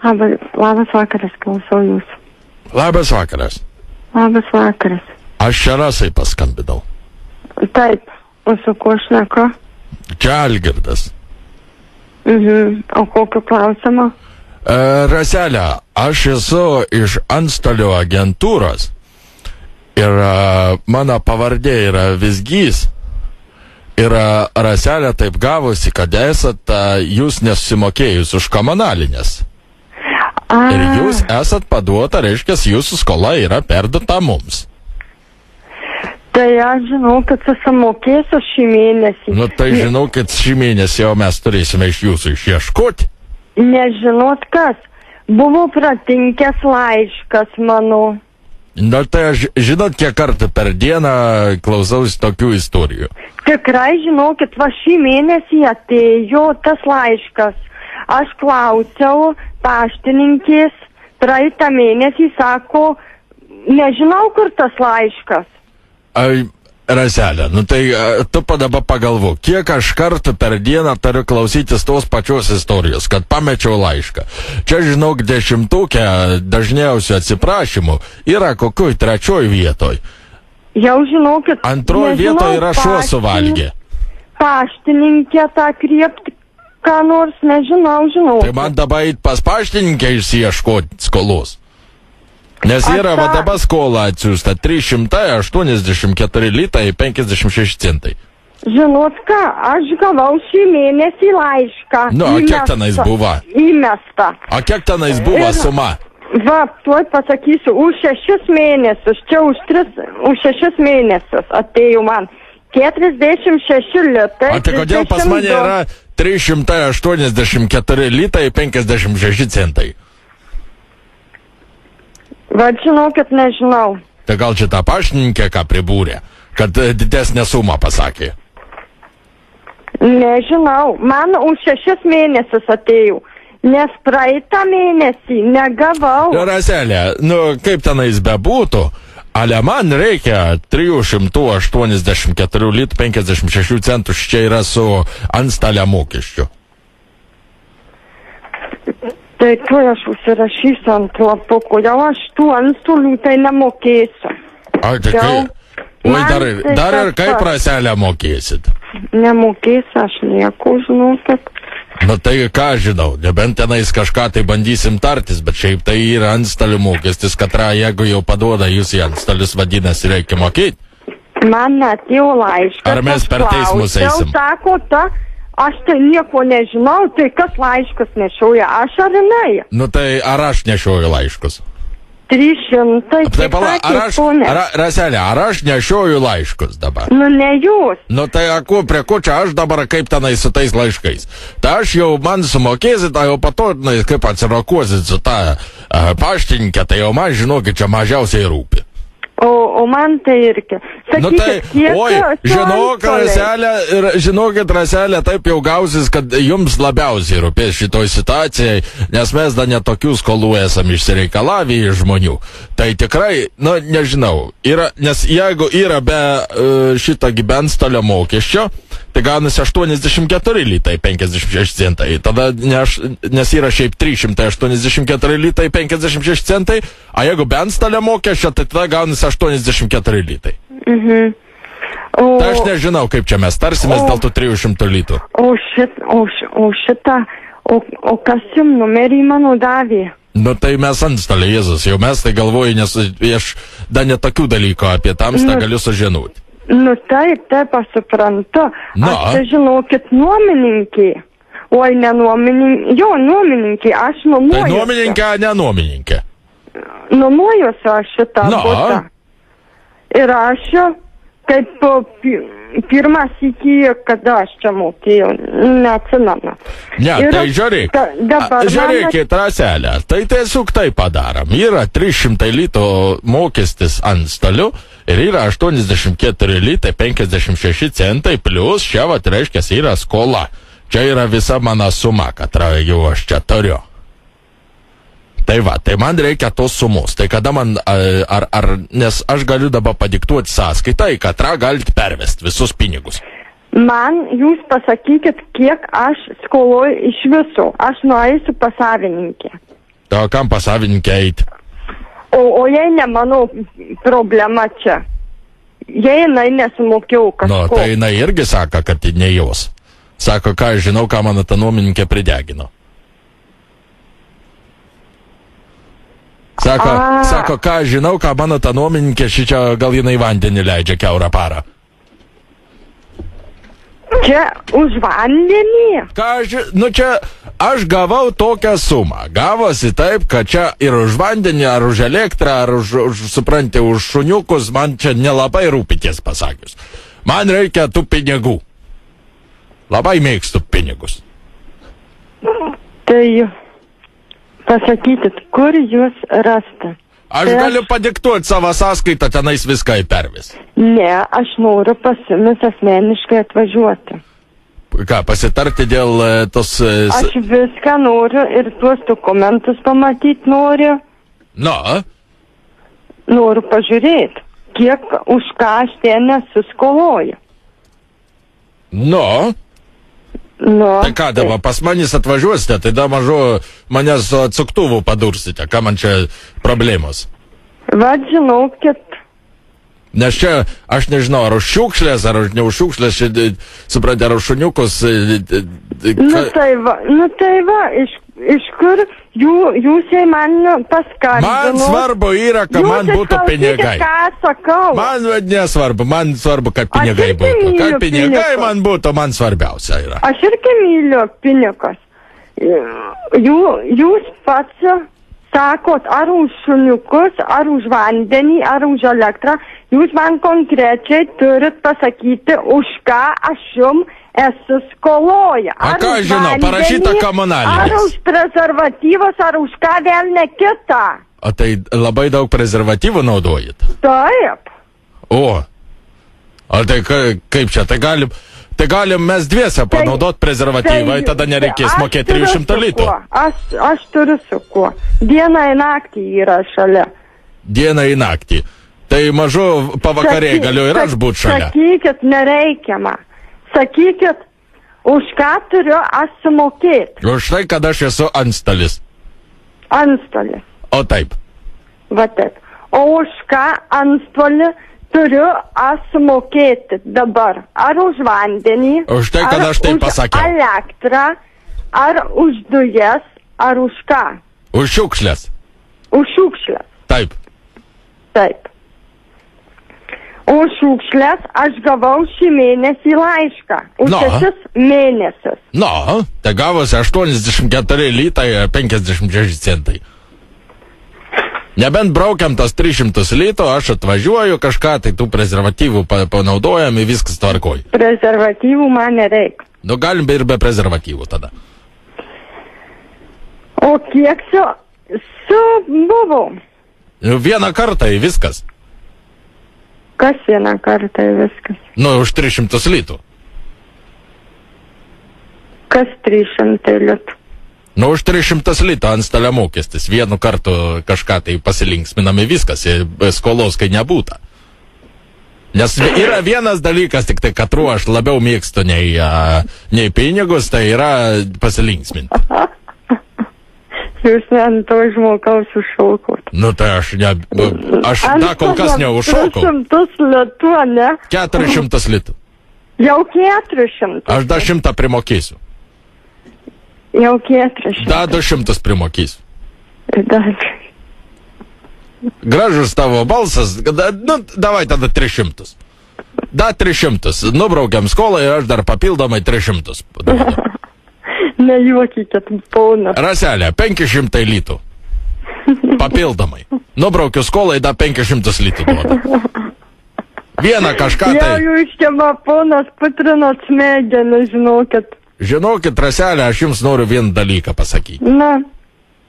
Labas vakaras, klausau jūs. Labas vakaras. Labas vakaras. Aš čia Rasai paskambinau. Taip, o su kuo šneku? Čia Algirdas. O kokio klausimo? Raselė, aš esu iš antstolių agentūros ir mano pavardė yra Vizgys. Ir Raselė taip gavosi, kad esat jūs nesusimokėjus už komunalinės. Ir jūs esat paduota, reiškia, jūsų skola yra perduota mums. Tai aš žinau, kad susimokėsiu šį mėnesį. Nu tai žinau, kad šį mėnesį jau mes turėsime iš jūsų išieškoti. Nežinot kas, buvo pratinkęs laiškas mano. Nu tai aš žinot, kiek kartų per dieną klausausi tokių istorijų. Tikrai žinokit, va šį mėnesį atėjo tas laiškas. Aš klausiau paštininkės, praeitą mėnesį sako, nežinau, kur tas laiškas. Raselė, nu tai tu dabar pagalvok, kiek aš kartų per dieną turiu klausytis tos pačios istorijos, kad pamečiau laišką. Čia žinok, 10-ukė dažniausių atsiprašymų yra kokioj 3 vietoj. Jau žinokit, antroje vietoje yra šuo suvalgė. Paštininkė tą kriepti, ką nors nežinau. Tai man dabar eit pas paštininkę išsiieškoti skolos. Nes yra va dabar skola atsiųsta 384 litai 56 centai. Žinot ką, aš gavau šį mėnesį laišką. Nu, a kiek tenais buvo? Įmesta. A kiek tenais buvo suma? Va, tuoj pasakysiu, už 6 mėnesius, čia už 6 mėnesius atėjo man 46 litai. O tai kodėl pas mane yra 384 litai 56 centai? Va, žinokit, nežinau. Tai gal čia tą paštininkė ką pribūrė, kad didesnę sumą pasakė? Nežinau, man už 6 mėnesius atėjo, nes praeitą mėnesį negavau. Raselė, nu kaip tenais bebūtų, ale man reikia 384 litų 56 centų, čia yra su antstolio mokesčiu. Tai tuoj aš užsirašysiu ant lapukų, jau aš tų antstolių tai nemokėsiu. Ai, tai kaip? Oi, dar ir kaip Raselę mokėsit? Nemokėsiu, aš nieko, žinokit. Na tai ką žinau, nebent tenais kažką tai bandysim tartis, bet šiaip tai yra antstolių mokestis, katrą jeigu jau paduoda jūs į antstolius, vadinasi, reikia mokėti. Man atėjo laiškas. Ar mes per teismus eisim? Sako, aš tai nieko nežinau, tai kas laiškus nešioja, aš ar jinai? Nu tai ar aš nešioju laiškus? 300. Tai pala, Raselė, ar aš nešioju laiškus dabar? Nu ne jūs. Nu tai prie ko čia aš dabar kaip tenai su tais laiškais? Tai aš jau man sumokėsit, tai jau pato, kaip atsirakuosit su ta paštininkė, tai jau man žinokit, čia mažiausiai rūpi. O man tai irgi. Sakykit, nu tai, žinokit, Raselė, taip jau gausis, kad jums labiausiai rūpės šitoj situacijai, nes mes dar netokių skolų esam išsireikalavę iš žmonių. Tai tikrai, nu, nežinau, nes jeigu yra be šito antstolio mokesčio, tai gaunasi 84 litai 56 centai. Tada, nes yra šiaip 384 litai 56 centai, a jeigu be antstolio mokesčio, tai tada gaunasi 84 litai. Tai aš nežinau, kaip čia mes tarsimės dėl tų 300 litų. O kas jums numerį mano davė? Nu tai mes antstoliai, Jėzus, jau mes tai galvoju, nes aš dar netokių dalykų apie tamstą galiu sužinoti. Nu taip, aš suprantu. Aš tai žinokit nuomininkė. Oi, ne nuomininkė. Jo, nuomininkė, aš nuomojuosi. Tai nuomininkė, ne nuomininkė. Nuomojuosi aš šitą butą. Ir aš, kaip pirmas iki, kada aš čia mokėjau, neatsimenu. Ne, tai žiūrėkit, Raselė, tai tiesiog tai padarom. Yra 300 litų mokestis antstolių ir yra 84 litai 56 centai, plus čia, reiškia, yra skola. Čia yra visa mano suma, katrą jau aš čia turiu. Tai va, tai man reikia tos sumos. Tai kada man, nes aš galiu dabar padiktuoti sąskaitą, į katrą galite pervesti visus pinigus. Man jūs pasakykit, kiek aš skoloju iš viso. Aš nueisiu pas savininkę. Tai kam pas savininkę eiti? O jei ne mano problema čia. Jei jinai nesumokėjau kažko. Nu, tai jinai irgi sako, kad tai ne jos. Sako, ką aš žinau, ką mano ta nuomininkė pridegino. Sako, ką aš žinau, ką mano ta nuomininkė šičia gal jinai vandenį leidžia kiaurą parą. Čia už vandenį? Čia aš gavau tokią sumą. Gavosi taip, kad čia ir už vandenį, ar už elektrą, ar supranti, už šuniukus, man čia nelabai rūpities pasakius. Man reikia tų pinigų. Labai mėgstu pinigus. Tai pasakykit, kur jūs rasta? Aš galiu padiktuoti savo sąskaitą, tenais viską įpervis. Ne, aš noriu pas jumis asmeniškai atvažiuoti. Ką, pasitarti dėl tos... Aš viską noriu ir tuos dokumentus pamatyti noriu. Nu? Noriu pažiūrėti, kiek už ką aš ten nesuskoloju. Nu? Nu. Tai ką dabar, pas manys atvažiuosite, tai da mažu manęs su atsuktuvu padursite, ką man čia problemos. Vat žinokit. Nes čia, aš nežinau, ar už šiukšlės, ar už neužšiukšlės, suprantate, ar už šuniukus. Nu tai va, iš kur jūs man paskambino. Man svarbu yra, kad man būtų pinigai. Ką sakau? Man nesvarbu, man svarbu, kad pinigai būtų. Kad pinigai man būtų, man svarbiausia yra. Aš irgi myliu pinigus. Jūs pats sakot, ar už šuniukus, ar už vandenį, ar už elektrą. Jūs man konkrečiai turit pasakyti, už ką aš jums esu skoloja. A ką žinau, parašyta komunalinės. Ar už prezervatyvus, ar už ką vėl ne kitą. O tai labai daug prezervatyvų naudojat? Taip. O tai kaip čia, tai galim mes dviese panaudot prezervatyvą, tada nereikės mokėti 300 litų. Aš turiu su kuo. Dieną į naktį yra šalia. Dieną į naktį. Tai mažu pavakarė galiu ir aš būti šalia. Sakykit, nereikia man. Sakykit, už ką turiu aš sumokėti. Už tai, kad aš esu antstolis. Antstolis. O taip. Va taip. O už ką antstolį turiu aš sumokėti dabar? Ar už vandenį? Už tai, kad aš taip pasakiau. Ar už elektrą? Ar už dujas? Ar už ką? Už šiukšlės. Už šiukšlės. Taip. Taip. Už šiukšlės aš gavau šį mėnesį laišką. Už 6 mėnesius. Tai gavosi 84 litai 56 centai. Nebent braukiam tas 300 litų, aš atvažiuoju kažką, tai tų prezervatyvų panaudojam ir viskas tvarkoj. Prezervatyvų man nereikia. Galim ir be prezervatyvų tada. O kiek buvo? Vieną kartą į viskas. Kas vieną kartą į viskas? Už 300 litų. Kas 300 litų? Už 300 litų antstolio mokestis. Vienu kartu kažką tai pasilinksminami viskas, skolos kai nebūta. Nes yra vienas dalykas, tik tai katru aš labiau mėgstu nei pinigus, tai yra pasilinksminti. Jūs ant to žmogaus užšaukot. Tai aš kol kas neužšaukau. 300 litų, ne? 400 litų. Jau 400. Aš dar 100 primokėsiu. Jau 400. Dar 200 primokėsiu. Dar. Gražus tavo balsas, davai tada 300. Dar 300. Nubraukiam skolą ir aš dar papildomai 300. Nejuokykit, ponas. Raselė, 500 litų. Papildomai. Nubraukiu skolą ir dar 500 litų duoda. Vieną kažką tai... Jau jūs čia ponas putrinot smegenį, žinokit. Žinokit, Raselė, aš jums noriu vieną dalyką pasakyti. Na.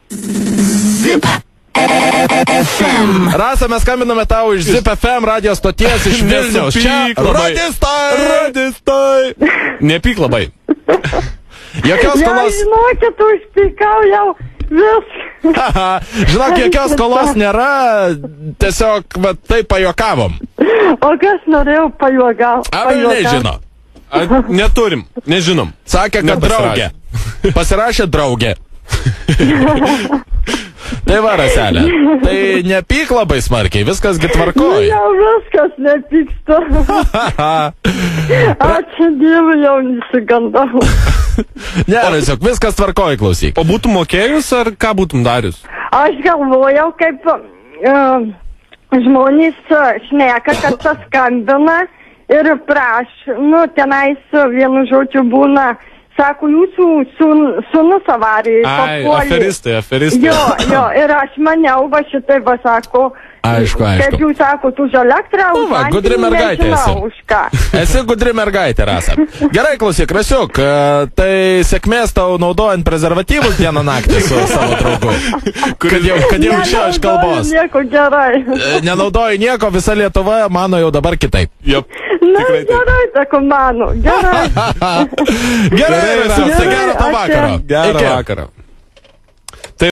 Zip FM. Rasa, mes skambiname tau iš Zip FM radio stoties iš Vilniaus. Čia radistai. Nepyk labai. Jokios skolos... Jau žinokit, užpykau jau viską. Žinok, jokios skolos nėra, tiesiog tai pajuokavom. O kas norėjau pajuokauti? Nežino. Neturim, nežinom. Sakė, kad draugė. Pasirašė draugė. Tai va, Raselė, tai nepyk labai smarkiai, viskasgi tvarkoja. Jau viskas nepyksta. Ačiū Dievui, jau nesigandau. Ne, tiesiog viskas tvarkoja, klausyk. O būtum mokėjus ar ką būtum darius? Aš galvojau, kaip žmonės šneka, kad paskambina ir tenais vienu žodžiu būna, sako, jūsų sūnus avarijai papuolė. Aferistai. Jo, ir aš maniau, va šitai, va sako, Aišku. kaip jūs sakot, už elektrą, už va, gudri mergaitė esi. už ką. Esi gudri mergaitė, Rasa. Gerai, klausyk, Rasiuk, tai sėkmės tau naudojant prezervatyvus dieną naktį su savo draugu. Kad jau išėjo iš kalbos. Nieko gerai. Nenaudoji nieko, visa Lietuva mano jau dabar kitaip. Jop. Na, gerai, tako mano, gerai. Gerai, Rasiuk, tai gero tau vakaro. Gerą vakarą.